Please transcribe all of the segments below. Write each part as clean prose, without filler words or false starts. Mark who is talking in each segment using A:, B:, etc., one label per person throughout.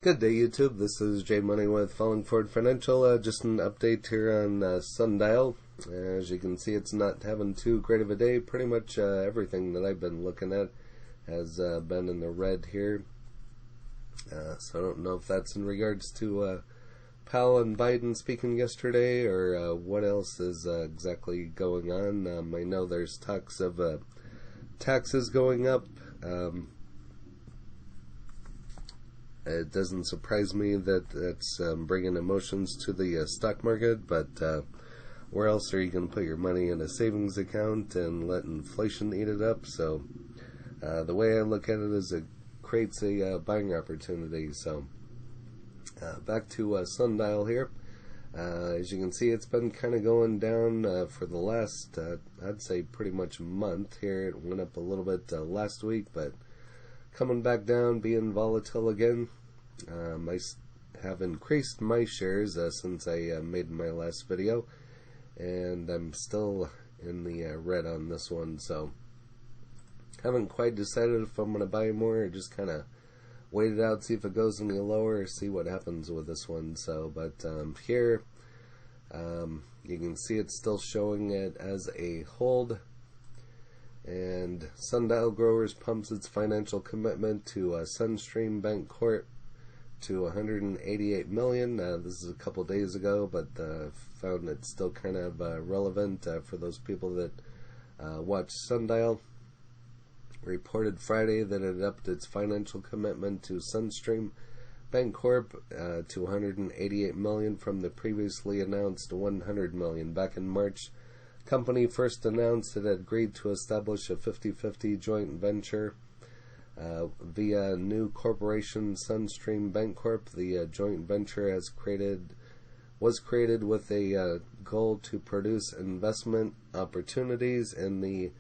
A: Good day, YouTube. This is Jay Money with Falling Forward Financial. Just an update here on Sundial. As you can see, it's not having too great of a day. Pretty much everything that I've been looking at has been in the red here. So I don't know if that's in regards to Powell and Biden speaking yesterday or what else is exactly going on. I know there's talks of taxes going up. It doesn't surprise me that it's bringing emotions to the stock market, but where else are you going to put your money in a savings account and let inflation eat it up? So the way I look at it is it creates a buying opportunity. So back to Sundial here. As you can see, it's been kind of going down for the last, I'd say pretty much a month here. It went up a little bit last week, but coming back down, being volatile again. I have increased my shares since I made my last video, and I'm still in the red on this one, so haven't quite decided if I'm going to buy more or just kind of wait it out, see if it goes any lower, or see what happens with this one. So, but here you can see it's still showing it as a hold. And Sundial Growers pumps its financial commitment to Sunstream Bank Corp to $188 million. This is a couple days ago, but found it still kind of relevant for those people that watch Sundial. Reported Friday that it upped its financial commitment to Sunstream Bank Corp to $188 million from the previously announced $100 million. Back in March, company first announced it had agreed to establish a 50-50 joint venture via new corporation Sunstream Bancorp. The joint venture was created with a goal to produce investment opportunities in the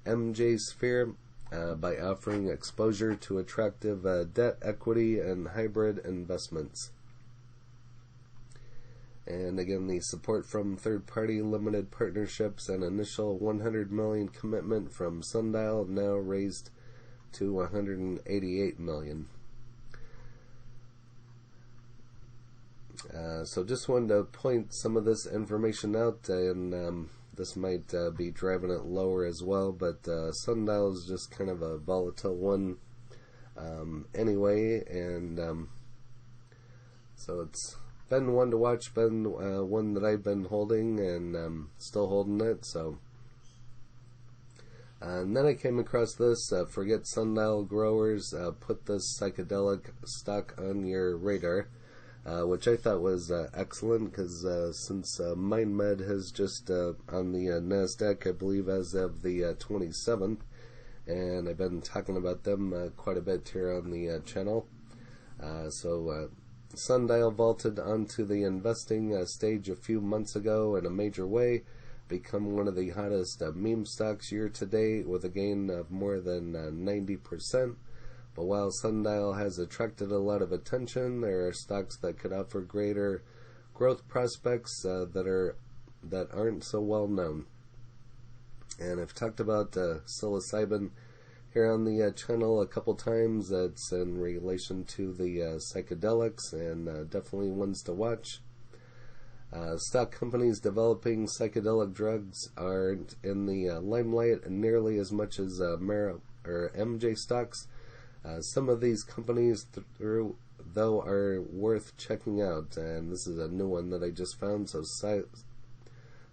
A: MJ sphere by offering exposure to attractive debt, equity, and hybrid investments. And again, the support from third-party limited partnerships and initial $100 million commitment from Sundial now raised to $188 million. So just wanted to point some of this information out, and this might be driving it lower as well, but Sundial is just kind of a volatile one anyway, and so it's been one to watch, been one that I've been holding, and still holding it. So, and then I came across this Forget Sundial Growers, put this psychedelic stock on your radar, which I thought was excellent, because since MindMed has just on the NASDAQ, I believe as of the 27th, and I've been talking about them quite a bit here on the channel. So Sundial vaulted onto the investing stage a few months ago in a major way, become one of the hottest meme stocks year to date with a gain of more than 90%. But while Sundial has attracted a lot of attention, there are stocks that could offer greater growth prospects that aren't so well known. And I've talked about psilocybin here on the channel a couple times. That's in relation to the psychedelics, and definitely ones to watch. Stock companies developing psychedelic drugs aren't in the limelight nearly as much as MJ stocks. Some of these companies, though, are worth checking out, and this is a new one that I just found. So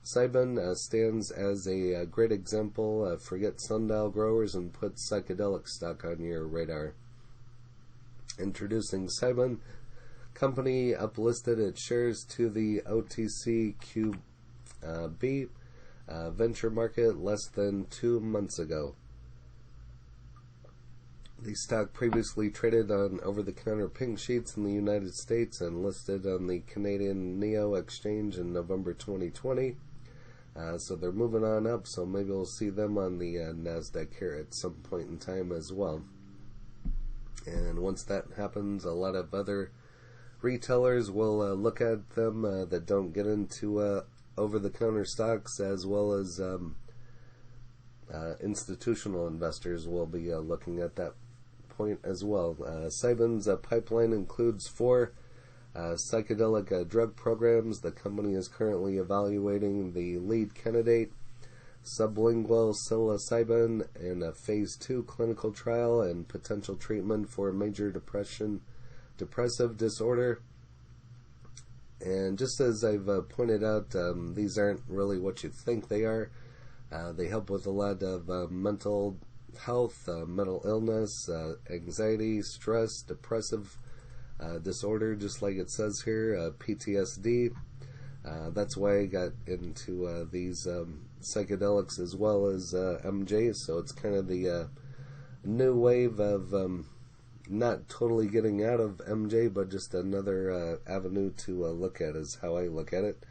A: Cybin stands as a great example. Forget Sundial Growers and put psychedelic stock on your radar. Introducing Cybin, company uplisted its shares to the OTCQB venture market less than 2 months ago. The stock previously traded on over-the-counter pink sheets in the United States and listed on the Canadian NEO exchange in November 2020. So they're moving on up, so maybe we'll see them on the NASDAQ here at some point in time as well. And once that happens, a lot of other retailers will look at them that don't get into over-the-counter stocks, as well as institutional investors will be looking at that point as well. Cybin's pipeline includes 4 psychedelic drug programs. The company is currently evaluating the lead candidate, sublingual psilocybin, in a phase 2 clinical trial and potential treatment for major depressive disorder. And just as I've pointed out, these aren't really what you think they are. They help with a lot of mental health, mental illness, anxiety, stress, depressive disorder, just like it says here, PTSD. That's why I got into these psychedelics as well as MJ, so it's kind of the new wave of not totally getting out of MJ, but just another avenue to look at, is how I look at it.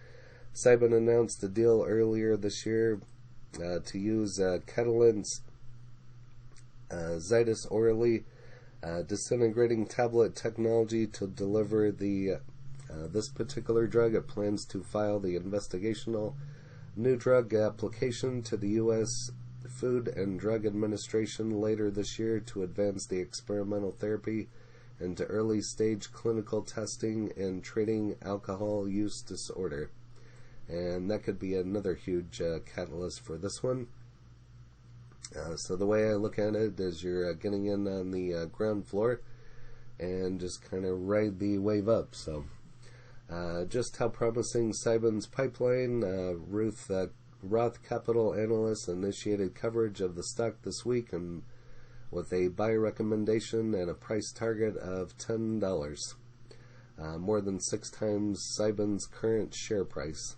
A: Cybin announced a deal earlier this year to use Catalent's Zydus orally disintegrating tablet technology to deliver this particular drug. It plans to file the investigational new drug application to the U.S. Food and Drug Administration later this year to advance the experimental therapy into early stage clinical testing and treating alcohol use disorder. And that could be another huge catalyst for this one. So the way I look at it is you're getting in on the ground floor and just kind of ride the wave up. So just how promising Cybin's pipeline. Roth Capital Analysts initiated coverage of the stock this week and with a buy recommendation and a price target of $10, more than 6 times Cybin's current share price.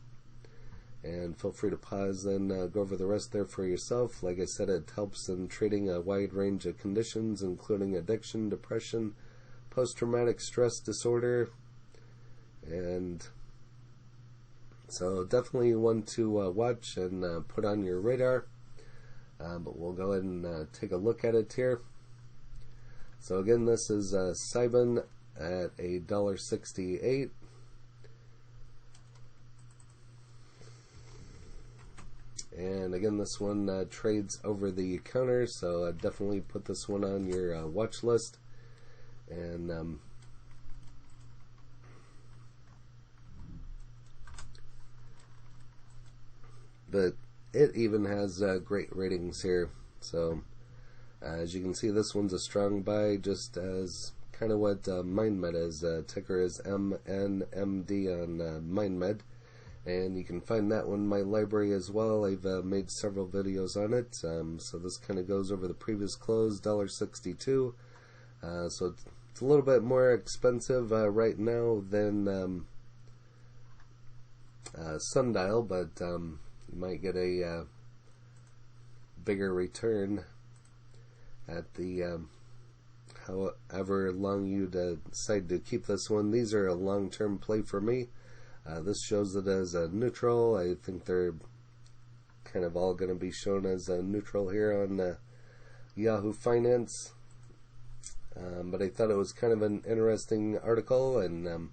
A: And feel free to pause and go over the rest there for yourself. Like I said, it helps in treating a wide range of conditions, including addiction, depression, post-traumatic stress disorder, and so definitely one to watch and put on your radar. But we'll go ahead and take a look at it here. So again, this is Cybin at $1.68. And again, this one trades over the counter, so definitely put this one on your watch list. And but it even has great ratings here. So as you can see, this one's a strong buy, just as kind of what MindMed is. Ticker is MNMD on MindMed. And you can find that one in my library as well. I've made several videos on it. So this kind of goes over the previous close, $1.62. So it's a little bit more expensive right now than Sundial, but you might get a bigger return at the however long you decide to keep this one. These are a long-term play for me. This shows it as a neutral. I think they're kind of all going to be shown as a neutral here on Yahoo Finance. But I thought it was kind of an interesting article, and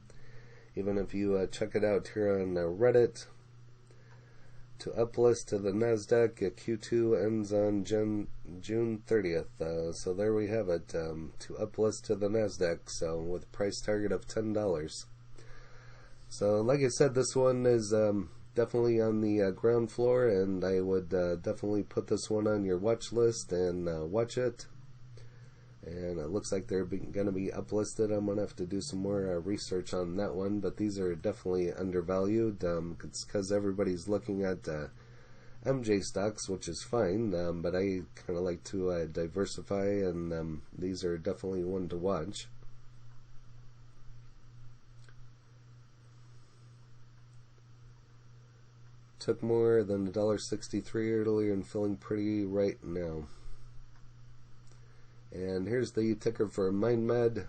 A: even if you check it out here on Reddit, to uplist to the NASDAQ, Q2 ends on June 30th. So there we have it, to uplist to the NASDAQ, so with a price target of $10. So, like I said, this one is definitely on the ground floor, and I would definitely put this one on your watch list and watch it. And it looks like they're going to be uplisted. I'm going to have to do some more research on that one, but these are definitely undervalued. It's because everybody's looking at MJ stocks, which is fine, but I kind of like to diversify, and these are definitely one to watch. Took more than $1.63 earlier and feeling pretty right now. And here's the ticker for MindMed.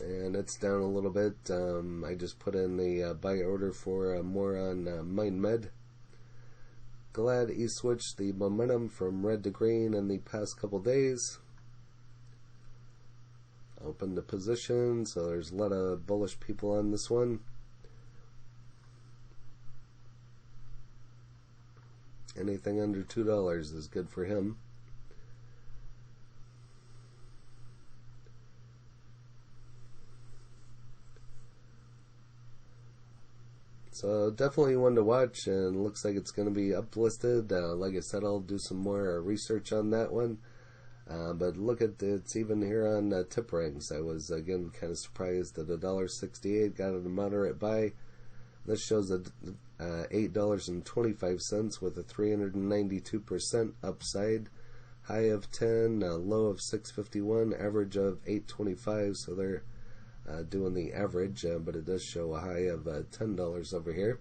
A: And it's down a little bit. I just put in the buy order for more on MindMed. Glad he switched the momentum from red to green in the past couple days. Opened the position, so there's a lot of bullish people on this one. Anything under $2 is good for him. So definitely one to watch, and looks like it's going to be uplisted. Like I said, I'll do some more research on that one. But look at it's even here on tip rings. I was again kind of surprised at $1.68. Got it a moderate buy. This shows $8.25 with a 392% upside. High of 10, low of 651, average of 825. So they're doing the average, but it does show a high of $10 over here.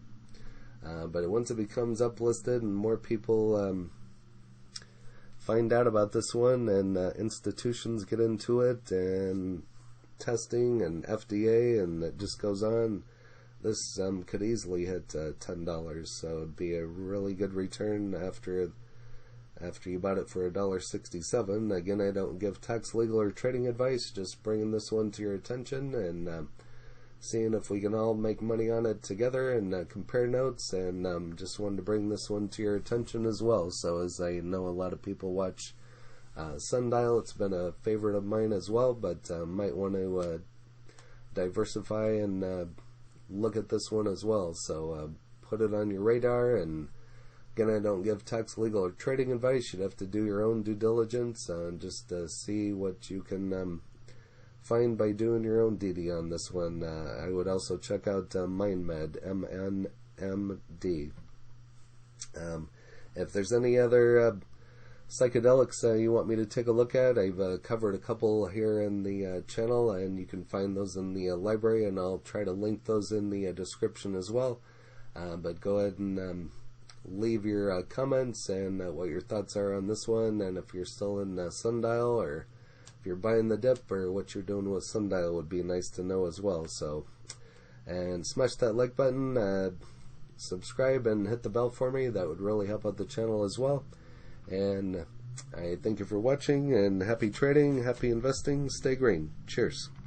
A: But once it becomes uplisted and more people find out about this one, and institutions get into it, and testing and FDA, and it just goes on, this could easily hit $10. So it'd be a really good return after you bought it for $1.67. Again, I don't give tax, legal, or trading advice, just bringing this one to your attention and seeing if we can all make money on it together and compare notes, and just wanted to bring this one to your attention as well. So as I know a lot of people watch Sundial, it's been a favorite of mine as well, but might want to diversify and look at this one as well. So put it on your radar. And again, I don't give tax, legal, or trading advice. You'd have to do your own due diligence and just see what you can find by doing your own DD on this one. I would also check out MindMed, MNMD. If there's any other psychedelics you want me to take a look at, I've covered a couple here in the channel, and you can find those in the library, and I'll try to link those in the description as well. But go ahead and leave your comments and what your thoughts are on this one, and if you're still in Sundial, or if you're buying the dip, or what you're doing with Sundial would be nice to know as well. So, and smash that like button, subscribe, and hit the bell for me. That would really help out the channel as well. And I thank you for watching, and happy trading, happy investing, stay green. Cheers.